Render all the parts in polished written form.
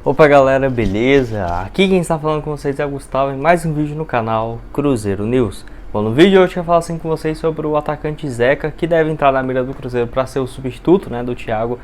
Opa galera, beleza? Aqui quem está falando com vocês é o Gustavo em mais um vídeo no canal Cruzeiro News. Bom, no vídeo de hoje eu quero falar assim com vocês sobre o atacante Zeca, que deve entrar na mira do Cruzeiro para ser o substituto, do Thiago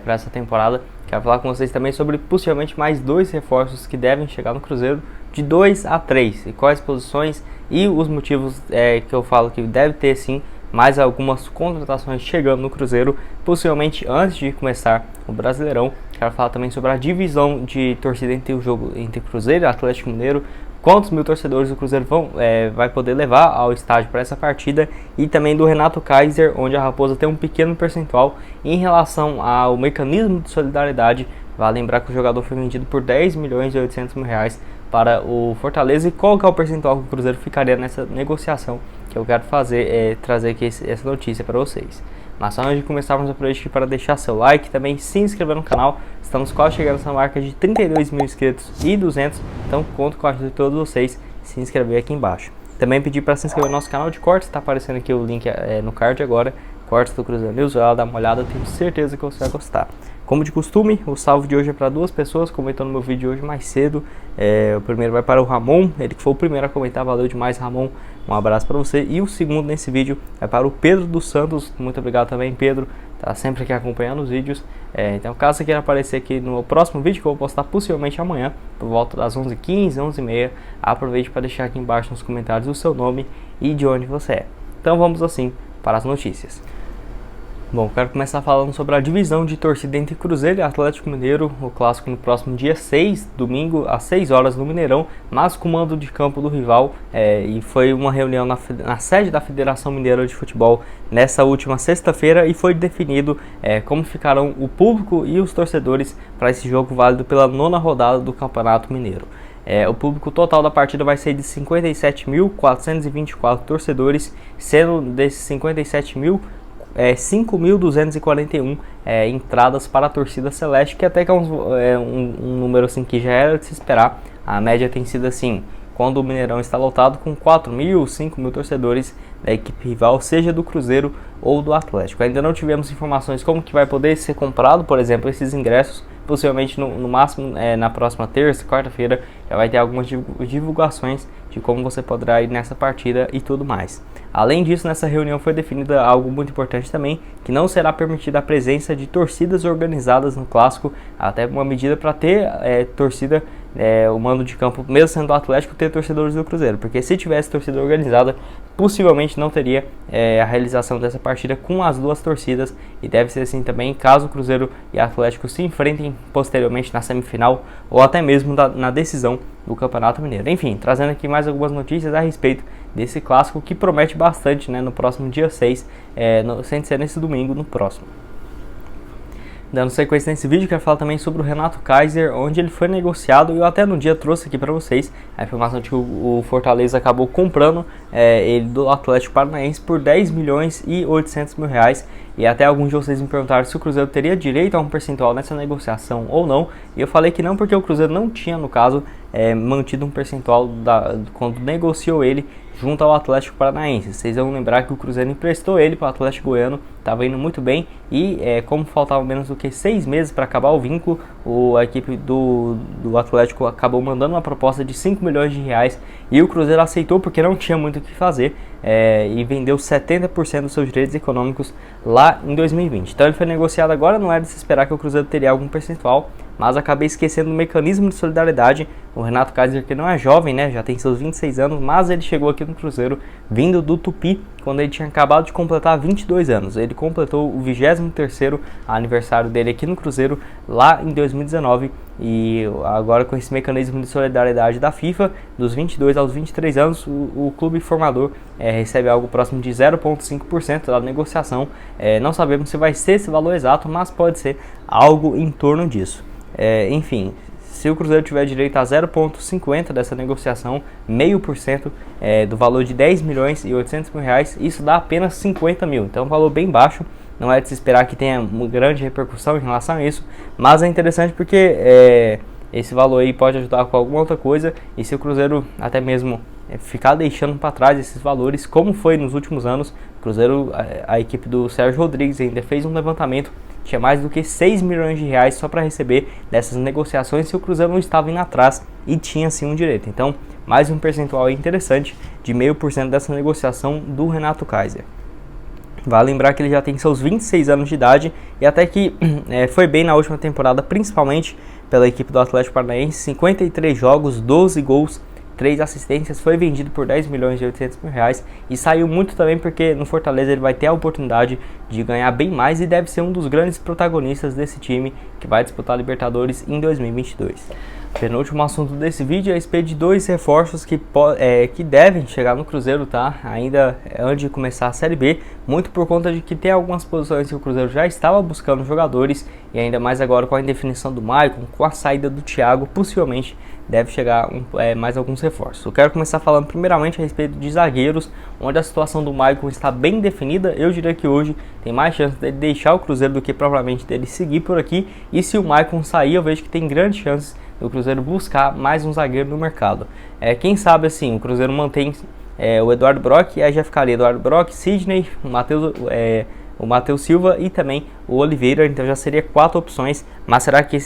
para essa temporada. Quero falar com vocês também sobre possivelmente mais dois reforços que devem chegar no Cruzeiro, de 2 a 3, e quais posições e os motivos que eu falo que deve ter sim mais algumas contratações chegando no Cruzeiro, possivelmente antes de começar o Brasileirão. Quero falar também sobre a divisão de torcida entre o jogo entre Cruzeiro e Atlético Mineiro, quantos mil torcedores o Cruzeiro vai poder levar ao estádio para essa partida, e também do Renato Kaiser, onde a Raposa tem um pequeno percentual em relação ao mecanismo de solidariedade. Vale lembrar que o jogador foi vendido por 10 milhões e 800 mil reais para o Fortaleza, e qual que é o percentual que o Cruzeiro ficaria nessa negociação que eu quero trazer aqui essa notícia para vocês. Mas só antes de começarmos a aqui para deixar seu like e também se inscrever no canal. Estamos quase chegando nessa marca de 32 mil inscritos e 200, então conto com a ajuda de todos vocês se inscrever aqui embaixo. Também pedir para se inscrever no nosso canal de cortes, está aparecendo aqui o link no card agora, cortes do Cruzeiro News, vai lá dar uma olhada, eu tenho certeza que você vai gostar. Como de costume, o salve de hoje é para duas pessoas comentando meu vídeo de hoje mais cedo. O primeiro vai para o Ramon, ele que foi o primeiro a comentar, valeu demais Ramon, um abraço para você. E o segundo nesse vídeo é para o Pedro dos Santos, muito obrigado também Pedro, tá sempre aqui acompanhando os vídeos. Então caso você queira aparecer aqui no próximo vídeo que eu vou postar possivelmente amanhã, por volta das 11h15, 11h30, aproveite para deixar aqui embaixo nos comentários o seu nome e de onde você é. Então vamos assim para as notícias. Bom, quero começar falando sobre a divisão de torcida entre Cruzeiro e Atlético Mineiro, o clássico no próximo dia 6, domingo, às 6 horas no Mineirão, mas com mando de campo do rival, e foi uma reunião na sede da Federação Mineira de Futebol nessa última sexta-feira, e foi definido como ficarão o público e os torcedores para esse jogo válido pela 9ª rodada do Campeonato Mineiro. O público total da partida vai ser de 57.424 torcedores, sendo desses 57 mil, 5.241 entradas para a torcida celeste, que até que é um número assim que já era de se esperar. A média tem sido assim, quando o Mineirão está lotado, com 4.000, 5.000 torcedores da equipe rival, seja do Cruzeiro ou do Atlético. Ainda não tivemos informações como que vai poder ser comprado, por exemplo, esses ingressos. Possivelmente no máximo na próxima terça, quarta-feira, já vai ter algumas divulgações de como você poderá ir nessa partida e tudo mais. Além disso, nessa reunião foi definida algo muito importante também, que não será permitida a presença de torcidas organizadas no clássico, até uma medida para ter torcida, o mando de campo, mesmo sendo do Atlético, ter torcedores do Cruzeiro, porque se tivesse torcida organizada, possivelmente não teria a realização dessa partida com as duas torcidas, e deve ser assim também caso o Cruzeiro e Atlético se enfrentem posteriormente na semifinal ou até mesmo na decisão do Campeonato Mineiro. Enfim, trazendo aqui mais algumas notícias a respeito desse clássico que promete bastante no próximo dia 6, sem ser nesse domingo, no próximo. Dando sequência nesse vídeo, quero falar também sobre o Renato Kaiser, onde ele foi negociado, e eu até no dia trouxe aqui para vocês a informação de que o Fortaleza acabou comprando ele do Atlético Paranaense por 10 milhões e 800 mil reais, e até alguns de vocês me perguntaram se o Cruzeiro teria direito a um percentual nessa negociação ou não, e eu falei que não, porque o Cruzeiro não tinha, no caso, mantido um percentual quando negociou ele junto ao Atlético Paranaense. Vocês vão lembrar que o Cruzeiro emprestou ele para o Atlético Goiano, estava indo muito bem, e como faltava menos do que 6 meses para acabar o vínculo, a equipe do Atlético acabou mandando uma proposta de 5 milhões de reais, e o Cruzeiro aceitou porque não tinha muito o que fazer, e vendeu 70% dos seus direitos econômicos lá em 2020. Então ele foi negociado agora, não era de se esperar que o Cruzeiro teria algum percentual, mas acabei esquecendo o mecanismo de solidariedade. O Renato Kaiser, que não é jovem, já tem seus 26 anos, mas ele chegou aqui no Cruzeiro vindo do Tupi, quando ele tinha acabado de completar 22 anos. Ele completou o 23º aniversário dele aqui no Cruzeiro lá em 2019, e agora com esse mecanismo de solidariedade da FIFA, dos 22 aos 23 anos, o clube formador recebe algo próximo de 0,5% da negociação. Não sabemos se vai ser esse valor exato, mas pode ser algo em torno disso. Enfim, se o Cruzeiro tiver direito a 0,50% dessa negociação, 0,5% do valor de 10 milhões e 800 mil reais, isso dá apenas 50 mil, então é um valor bem baixo. Não é de se esperar que tenha uma grande repercussão em relação a isso, mas é interessante porque esse valor aí pode ajudar com alguma outra coisa, e se o Cruzeiro até mesmo ficar deixando para trás esses valores, como foi nos últimos anos, Cruzeiro, a equipe do Sérgio Rodrigues ainda fez um levantamento, tinha mais do que 6 milhões de reais só para receber dessas negociações se o Cruzeiro não estava indo atrás e tinha sim um direito. Então, mais um percentual interessante de 0,5% dessa negociação do Renato Kaiser. Vale lembrar que ele já tem seus 26 anos de idade e até que foi bem na última temporada, principalmente pela equipe do Atlético Paranaense, 53 jogos, 12 gols, 3 assistências, foi vendido por 10 milhões e 800 mil reais e saiu muito também porque no Fortaleza ele vai ter a oportunidade de ganhar bem mais e deve ser um dos grandes protagonistas desse time que vai disputar a Libertadores em 2022. Penúltimo assunto desse vídeo é a respeito de 2 reforços que devem chegar no Cruzeiro, tá? Ainda antes de começar a Série B, muito por conta de que tem algumas posições que o Cruzeiro já estava buscando jogadores e ainda mais agora com a indefinição do Maicon, com a saída do Thiago, possivelmente deve chegar mais alguns reforços. Eu quero começar falando primeiramente a respeito de zagueiros, onde a situação do Maicon está bem definida. Eu diria que hoje tem mais chance dele deixar o Cruzeiro do que provavelmente dele seguir por aqui, e se o Maicon sair, eu vejo que tem grandes chances do Cruzeiro buscar mais um zagueiro no mercado. Quem sabe assim, o Cruzeiro mantém o Eduardo Brock, e aí já ficaria Eduardo Brock, Sidney, o Matheus Silva e também o Oliveira, então já seria 4 opções, mas será que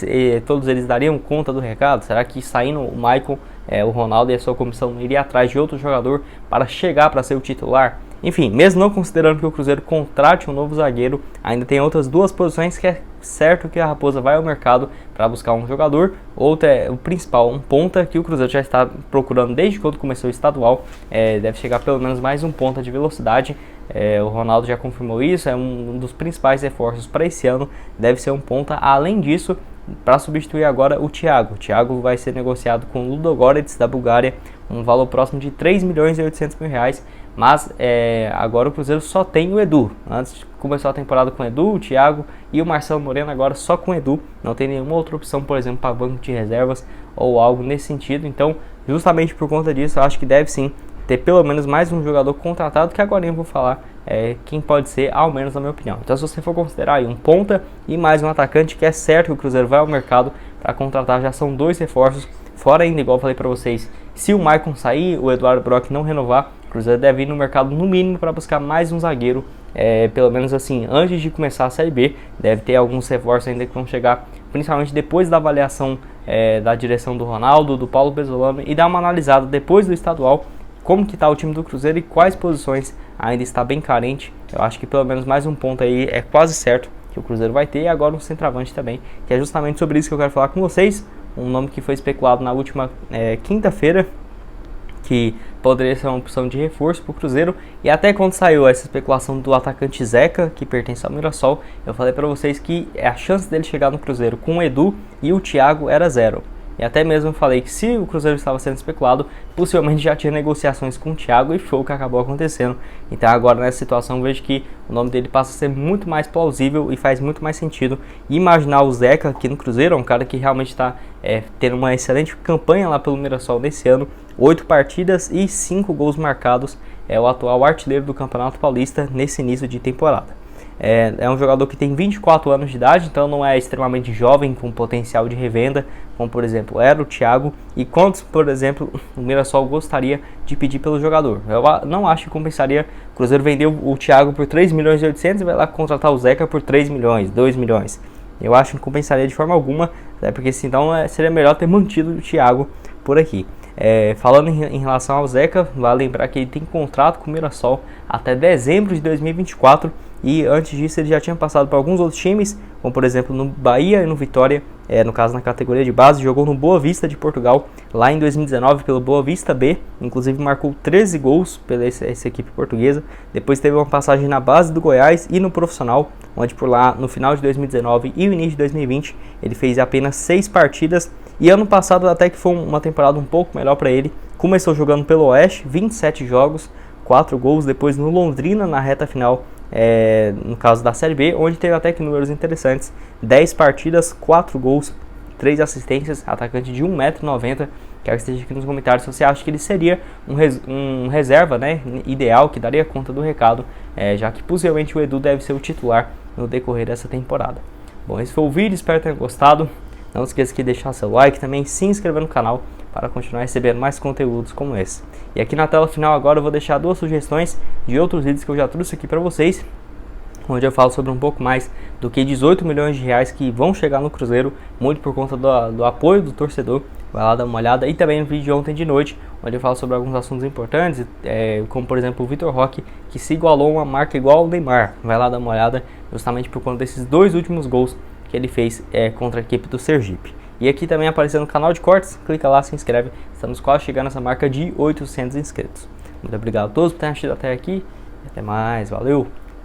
todos eles dariam conta do recado? Será que saindo o Maicon, o Ronaldo e a sua comissão não iria atrás de outro jogador para chegar para ser o titular? Enfim, mesmo não considerando que o Cruzeiro contrate um novo zagueiro, ainda tem outras 2 posições que é certo que a Raposa vai ao mercado para buscar um jogador. Outra é o principal, um ponta, que o Cruzeiro já está procurando desde quando começou o estadual. Deve chegar pelo menos mais um ponta de velocidade. O Ronaldo já confirmou isso, é um dos principais reforços para esse ano, deve ser um ponta. Além disso, para substituir agora o Thiago. O Thiago vai ser negociado com o Ludogorets da Bulgária, um valor próximo de 3 milhões e 800 mil reais. Mas agora o Cruzeiro só tem o Edu. Antes começou a temporada com o Edu, o Thiago e o Marcelo Moreno, agora só com o Edu. Não tem nenhuma outra opção, por exemplo, para banco de reservas ou algo nesse sentido. Então, justamente por conta disso, eu acho que deve sim ter pelo menos mais um jogador contratado, que agora eu vou falar quem pode ser, ao menos na minha opinião. Então, se você for considerar aí um ponta e mais um atacante, que é certo que o Cruzeiro vai ao mercado para contratar, já são 2 reforços. Fora ainda, igual eu falei para vocês, se o Maicon sair, o Eduardo Brock não renovar, o Cruzeiro deve ir no mercado no mínimo para buscar mais um zagueiro, pelo menos assim, antes de começar a Série B. Deve ter alguns reforços ainda que vão chegar, principalmente depois da avaliação da direção do Ronaldo, do Paulo Pesolano, e dar uma analisada depois do estadual, como que está o time do Cruzeiro e quais posições ainda está bem carente. Eu acho que pelo menos mais um ponto aí é quase certo que o Cruzeiro vai ter, e agora um centroavante também, que é justamente sobre isso que eu quero falar com vocês. Um nome que foi especulado na última quinta-feira, que poderia ser uma opção de reforço para o Cruzeiro, e até quando saiu essa especulação do atacante Zeca, que pertence ao Mirassol, eu falei para vocês que a chance dele chegar no Cruzeiro com o Edu e o Thiago era 0. E até mesmo falei que se o Cruzeiro estava sendo especulado, possivelmente já tinha negociações com o Thiago, e foi o que acabou acontecendo. Então agora nessa situação vejo que o nome dele passa a ser muito mais plausível e faz muito mais sentido imaginar o Zeca aqui no Cruzeiro. É um cara que realmente está tendo uma excelente campanha lá pelo Mirassol nesse ano, 8 partidas e 5 gols marcados, é o atual artilheiro do Campeonato Paulista nesse início de temporada. É um jogador que tem 24 anos de idade, então não é extremamente jovem, com potencial de revenda, como por exemplo era o Thiago, e quantos, por exemplo, o Mirassol gostaria de pedir pelo jogador. Eu não acho que compensaria o Cruzeiro vender o Thiago por 3 milhões e 800 e vai lá contratar o Zeca por 3 milhões, 2 milhões. Eu acho que não compensaria de forma alguma, porque senão seria melhor ter mantido o Thiago por aqui. Falando em relação ao Zeca, vale lembrar que ele tem contrato com o Mirassol até dezembro de 2024, e antes disso ele já tinha passado por alguns outros times, como por exemplo no Bahia e no Vitória, no caso na categoria de base. Jogou no Boa Vista de Portugal lá em 2019 pelo Boa Vista B, inclusive marcou 13 gols pela essa equipe portuguesa. Depois teve uma passagem na base do Goiás e no profissional, onde por lá no final de 2019 e o início de 2020 ele fez apenas 6 partidas, e ano passado até que foi uma temporada um pouco melhor para ele. Começou jogando pelo Oeste, 27 jogos, 4 gols, depois no Londrina na reta final, no caso da Série B, onde teve até que números interessantes, 10 partidas, 4 gols, 3 assistências, atacante de 1,90 m. Quero que esteja aqui nos comentários se você acha que ele seria um reserva, né, ideal, que daria conta do recado, já que possivelmente o Edu deve ser o titular no decorrer dessa temporada. Bom, esse foi o vídeo, espero que tenham gostado. Não esqueça de deixar seu like, também se inscrever no canal para continuar recebendo mais conteúdos como esse. E aqui na tela final agora eu vou deixar 2 sugestões de outros vídeos que eu já trouxe aqui para vocês, onde eu falo sobre um pouco mais do que 18 milhões de reais que vão chegar no Cruzeiro, muito por conta do apoio do torcedor. Vai lá dar uma olhada. E também no vídeo de ontem de noite, onde eu falo sobre alguns assuntos importantes, como por exemplo o Vitor Roque, que se igualou a uma marca igual ao Neymar. Vai lá dar uma olhada, justamente por conta desses 2 últimos gols que ele fez contra a equipe do Sergipe. E aqui também aparecendo no canal de cortes, clica lá, se inscreve. Estamos quase chegando nessa marca de 800 inscritos. Muito obrigado a todos por terem assistido até aqui. Até mais, valeu!